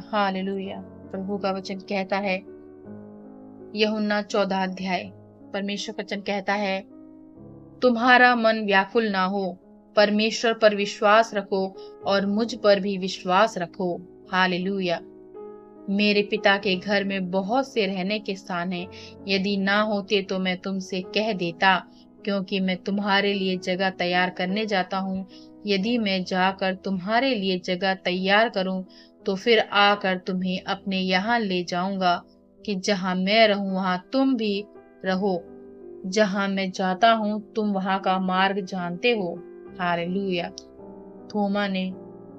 Hallelujah. प्रभु का वचन कहता है, यूहन्ना 14 अध्याय, परमेश्वर का वचन कहता है, तुम्हारा मन व्याकुल ना हो, परमेश्वर पर विश्वास रखो और मुझ पर भी विश्वास रखो। हालेलुया। मेरे पिता के घर में बहुत से रहने के स्थान हैं, यदि ना होते तो मैं तुमसे कह देता, क्योंकि मैं तुम्हारे लिए जगह तैयार करने जाता हूँ। यदि मैं जाकर तुम्हारे लिए जगह तैयार करूँ, तो फिर आकर तुम्हें अपने यहाँ ले जाऊंगा, कि जहाँ मैं रहूं वहाँ तुम भी रहो। जहाँ मैं जाता हूँ तुम वहाँ का मार्ग जानते हो। हालेलुया। थोमा ने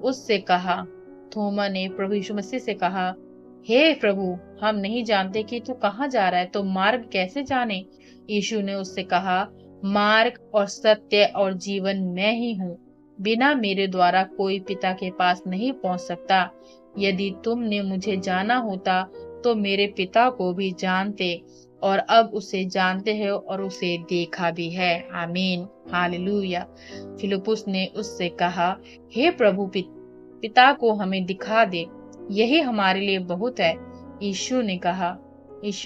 उससे कहा थोमा ने प्रभु यीशु मसीह से कहा, हे प्रभु, हम नहीं जानते कि तू कहाँ जा रहा है, तो मार्ग कैसे जाने? यीशु ने उससे कहा, मार्ग और सत्य और जीवन मैं ही हूँ। बिना मेरे द्वारा कोई पिता के पास नहीं पहुँच सकता। यदि तुमने मुझे जाना होता तो मेरे पिता को भी जानते, और अब उसे जानते हो और उसे देखा भी है। आमीन। हालेलुया। फिलिप्पुस ने उससे कहा, हे प्रभु, पिता को हमें दिखा दे, यही हमारे लिए बहुत है। यीशु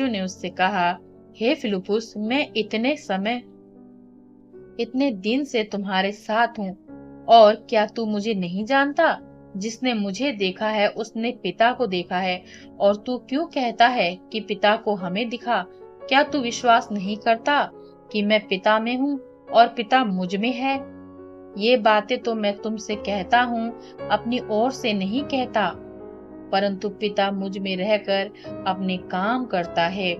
ने उससे कहा, हे फिलिप्पुस, मैं इतने दिन से तुम्हारे साथ हूँ, और क्या तू मुझे नहीं जानता? जिसने मुझे देखा है उसने पिता को देखा है। और तू क्यों कहता है कि पिता को हमें दिखा? क्या तू विश्वास नहीं करता कि मैं पिता में हूँ और पिता मुझ में है? ये बातें तो मैं तुमसे कहता हूँ, अपनी ओर से नहीं कहता, परंतु पिता मुझ में रहकर अपने काम करता है।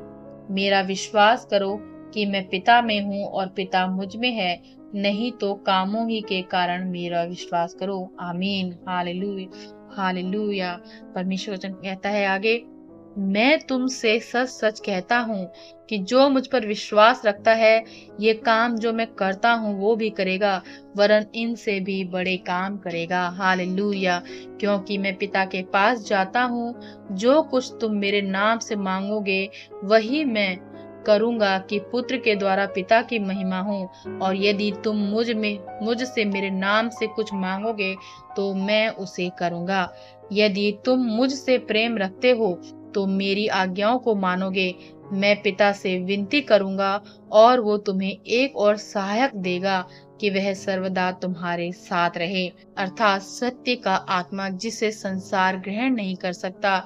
मेरा विश्वास करो कि मैं पिता में हूँ और पिता मुझ में है, नहीं तो कामों ही के कारण मेरा विश्वास करो। आमीन। हालेलुया। हालेलुया। परमेश्वर वचन कहता है आगे, मैं तुमसे सच सच कहता हूँ कि जो मुझ पर विश्वास रखता है, ये काम जो मैं करता हूँ वो भी करेगा, वरन इनसे भी बड़े काम करेगा। हालेलुया। क्योंकि मैं पिता के पास जाता हूँ, जो कुछ तुम मेरे नाम से मांगोगे वही मैं करूंगा, कि पुत्र के द्वारा पिता की महिमा हो। और यदि तुम मुझसे मेरे नाम से कुछ मांगोगे तो मैं उसे करूंगा। यदि तुम मुझसे प्रेम रखते हो तो मेरी आज्ञाओं को मानोगे। मैं पिता से विनती करूंगा और वो तुम्हें एक और सहायक देगा, कि वह सर्वदा तुम्हारे साथ रहे, अर्थात सत्य का आत्मा, जिसे संसार ग्रहण नहीं कर सकता,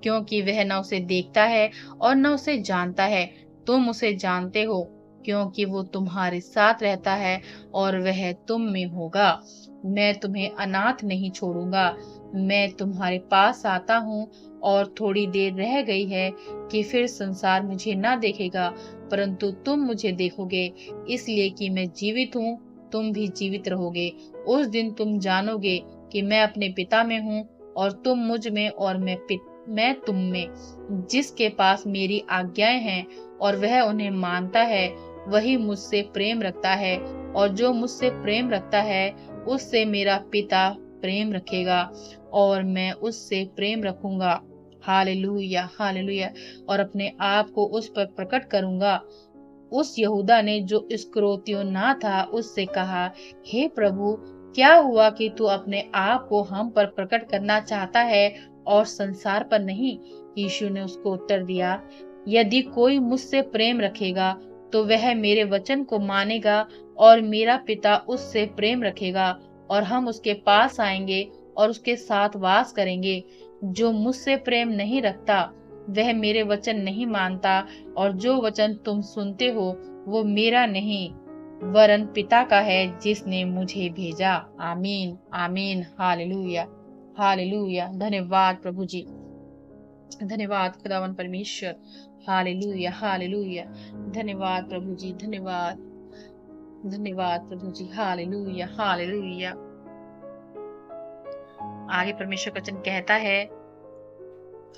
क्योंकि वह न उसे देखता है और न उसे जानता है। तुम उसे जानते हो, क्योंकि वो तुम्हारे साथ रहता है और वह तुम में होगा। मैं तुम्हें अनाथ नहीं छोड़ूंगा। मैं तुम्हारे पास आता हूँ, और थोड़ी देर रह गई है कि फिर संसार मुझे ना देखेगा, परंतु तुम मुझे देखोगे, इसलिए कि मैं जीवित हूँ, तुम भी जीवित रहोगे। उस दिन तुम जानोगे कि मैं अपने पिता में हूँ और तुम मुझ में और मैं तुम में। जिसके पास मेरी आज्ञाएं हैं और वह उन्हें मानता है, वही मुझसे प्रेम रखता है, और जो मुझसे प्रेम रखता है उससे मेरा पिता प्रेम रखेगा, और मैं उससे प्रेम रखूंगा। हालेलुया। हालेलुया। और अपने आप को उस पर प्रकट करूंगा। उस यहूदा ने, जो इस्करियोती ना था, उससे कहा, हे प्रभु, क्या हुआ कि तू अपने आप को हम पर प्रकट करना चाहता है और संसार पर नहीं? यीशु ने उसको उत्तर दिया, यदि कोई मुझसे प्रेम रखेगा तो वह मेरे वचन को मानेगा, और मेरा पिता उससे प्रेम रखेगा, और हम उसके पास आएंगे और उसके साथ वास करेंगे। जो मुझसे प्रेम नहीं रखता वह मेरे वचन नहीं मानता, और जो वचन तुम सुनते हो वो मेरा नहीं, वरन पिता का है जिसने मुझे भेजा। आमीन। आमीन। हालेलुया। हालेलुया। धन्यवाद प्रभु जी, धन्यवाद खुदावन परमेश्वर। हालेलुया। हालेलुया। धन्यवाद प्रभु जी, धन्यवाद, धन्यवाद प्रभु जी। हालेलुया। हालेलुया। आगे परमेश्वर का वचन कहता है,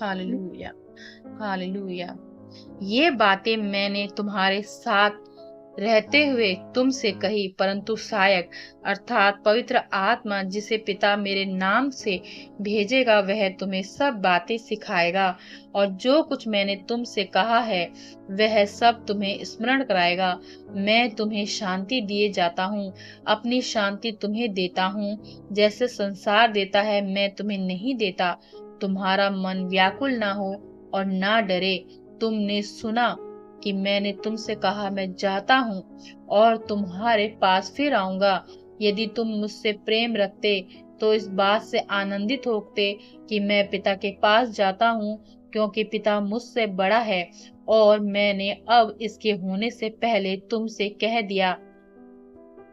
हालेलुया। हालेलुया। ये बातें मैंने तुम्हारे साथ रहते हुए तुमसे कही, परंतु सहायक अर्थात पवित्र आत्मा, जिसे पिता मेरे नाम से भेजेगा, वह तुम्हें सब बातें सिखाएगा, और जो कुछ मैंने तुमसे कहा है वह सब तुम्हें स्मरण कराएगा। मैं तुम्हें शांति दिए जाता हूँ, अपनी शांति तुम्हें देता हूँ। जैसे संसार देता है मैं तुम्हें नहीं देता। तुम्हारा मन व्याकुल ना हो और ना डरे। तुमने सुना कि मैंने तुमसे कहा, मैं जाता हूँ और तुम्हारे पास फिर आऊंगा। यदि तुम मुझसे प्रेम रखते तो इस बात से आनंदित होते कि मैं पिता के पास जाता हूँ, क्योंकि पिता मुझसे बड़ा है और मैंने अब इसके होने से पहले तुमसे कह दिया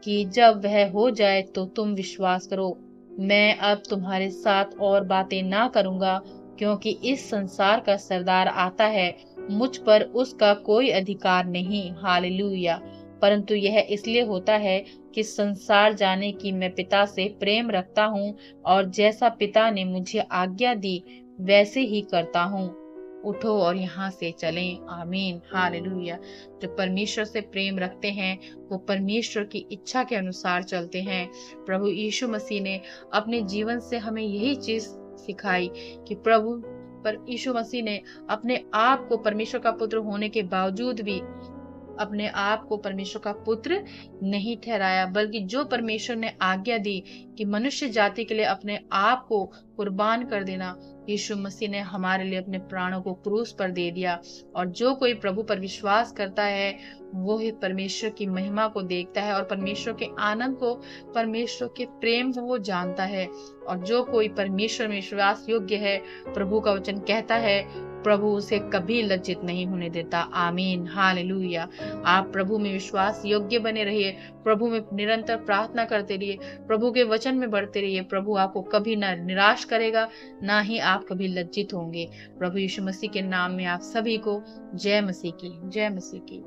कि जब वह हो जाए तो तुम विश्वास करो। मैं अब तुम्हारे साथ और बातें ना करूंगा, क्योंकि इस संसार का सरदार आता है, मुझ पर उसका कोई अधिकार नहीं। हालेलुया। परंतु यह इसलिए होता है कि संसार जाने की मैं पिता से प्रेम रखता हूँ, और जैसा पिता ने मुझे आज्ञा दी वैसे ही करता हूँ। उठो और यहाँ से चलें। आमीन। हालेलुया। जो परमेश्वर से प्रेम रखते हैं वो परमेश्वर की इच्छा के अनुसार चलते हैं। प्रभु यीशु मसीह ने अपने जीवन से हमें यही चीज सिखाई कि पर यीशु मसीह ने अपने आप को परमेश्वर का पुत्र होने के बावजूद भी अपने आप को परमेश्वर का पुत्र नहीं ठहराया, बल्कि जो परमेश्वर ने आज्ञा दी कि मनुष्य जाति के लिए अपने आप को कुर्बान कर देना, यीशु मसीह ने हमारे लिए अपने प्राणों को क्रूस पर दे दिया। और जो कोई प्रभु पर विश्वास करता है वो ही परमेश्वर की महिमा को देखता है और परमेश्वर के आनंद को, परमेश्वर के प्रेम को वो जानता है। और जो कोई परमेश्वर में विश्वास योग्य है, प्रभु का वचन कहता है, प्रभु उसे कभी लज्जित नहीं होने देता। आमीन। हालेलुया। आप प्रभु में विश्वास योग्य बने रहिए, प्रभु में निरंतर प्रार्थना करते रहिए, प्रभु के वचन में बढ़ते रहिए। प्रभु आपको कभी ना निराश करेगा, ना ही आप कभी लज्जित होंगे। प्रभु यीशु मसीह के नाम में आप सभी को जय मसीह की, जय मसीह की।